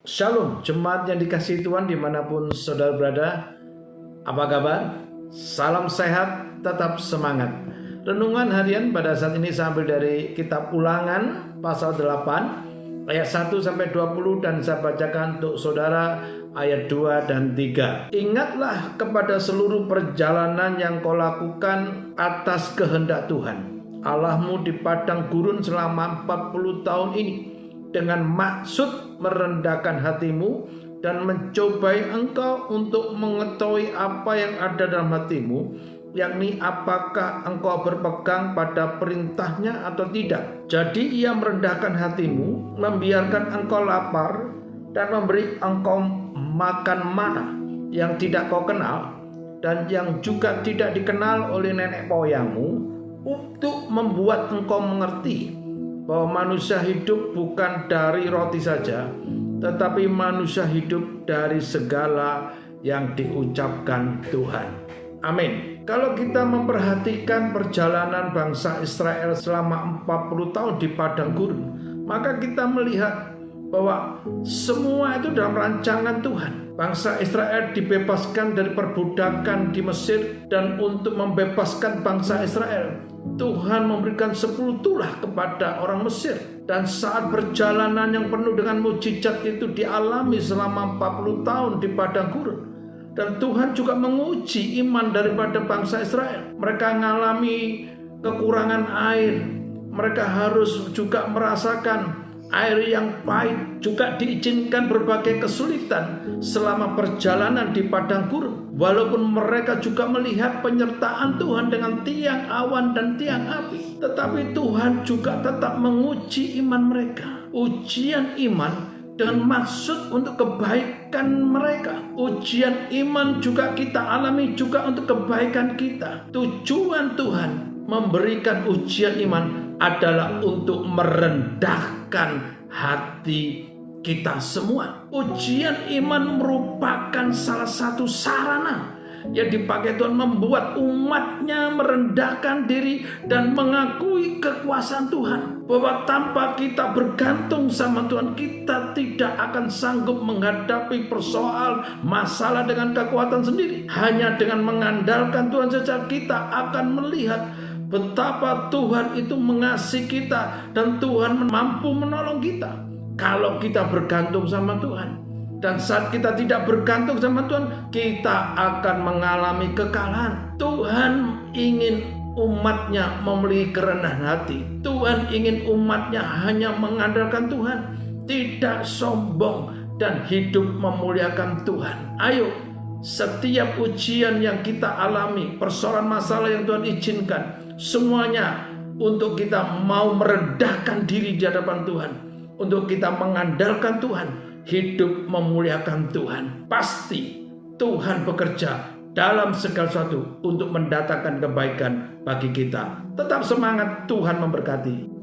Shalom, jemaat yang dikasihi Tuhan dimanapun saudara berada. Apa kabar? Salam sehat, tetap semangat. Renungan harian pada saat ini saya ambil dari kitab Ulangan pasal 8 ayat 1-20 dan saya bacakan untuk saudara ayat 2 dan 3. Ingatlah kepada seluruh perjalanan yang kau lakukan atas kehendak Tuhan Allahmu di padang gurun selama 40 tahun ini, dengan maksud merendahkan hatimu dan mencobai engkau untuk mengetahui apa yang ada dalam hatimu, yakni apakah engkau berpegang pada perintahnya atau tidak. Jadi ia merendahkan hatimu, membiarkan engkau lapar dan memberi engkau makan mana yang tidak kau kenal dan yang juga tidak dikenal oleh nenek moyangmu, untuk membuat engkau mengerti bahwa manusia hidup bukan dari roti saja, tetapi manusia hidup dari segala yang diucapkan Tuhan. Amin. Kalau kita memperhatikan perjalanan bangsa Israel selama 40 tahun di padang gurun, maka kita melihat bahwa semua itu dalam rancangan Tuhan. Bangsa Israel dibebaskan dari perbudakan di Mesir, dan untuk membebaskan bangsa Israel, Tuhan memberikan 10 tulah kepada orang Mesir. Dan saat perjalanan yang penuh dengan mukjizat itu dialami selama 40 tahun di padang gurun, dan Tuhan juga menguji iman daripada bangsa Israel. Mereka mengalami kekurangan air, mereka harus juga merasakan air yang pahit, juga diizinkan berbagai kesulitan selama perjalanan di padang gurun. Walaupun mereka juga melihat penyertaan Tuhan dengan tiang awan dan tiang api, tetapi Tuhan juga tetap menguji iman mereka. Ujian iman dengan maksud untuk kebaikan mereka. Ujian iman juga kita alami juga untuk kebaikan kita. Tujuan Tuhan memberikan ujian iman adalah untuk merendahkan hati kita semua. Ujian iman merupakan salah satu sarana yang dipakai Tuhan membuat umatnya merendahkan diri dan mengakui kekuasaan Tuhan. Bahwa tanpa kita bergantung sama Tuhan, kita tidak akan sanggup menghadapi persoalan masalah dengan kekuatan sendiri. Hanya dengan mengandalkan Tuhan saja kita akan melihat betapa Tuhan itu mengasihi kita dan Tuhan mampu menolong kita kalau kita bergantung sama Tuhan. Dan saat kita tidak bergantung sama Tuhan, kita akan mengalami kekalahan. Tuhan ingin umatnya memiliki kerendahan hati. Tuhan ingin umatnya hanya mengandalkan Tuhan, tidak sombong dan hidup memuliakan Tuhan. Ayo, setiap ujian yang kita alami, persoalan masalah yang Tuhan izinkan, semuanya untuk kita mau merendahkan diri di hadapan Tuhan, untuk kita mengandalkan Tuhan, hidup memuliakan Tuhan. Pasti Tuhan bekerja dalam segala sesuatu untuk mendatangkan kebaikan bagi kita. Tetap semangat, Tuhan memberkati.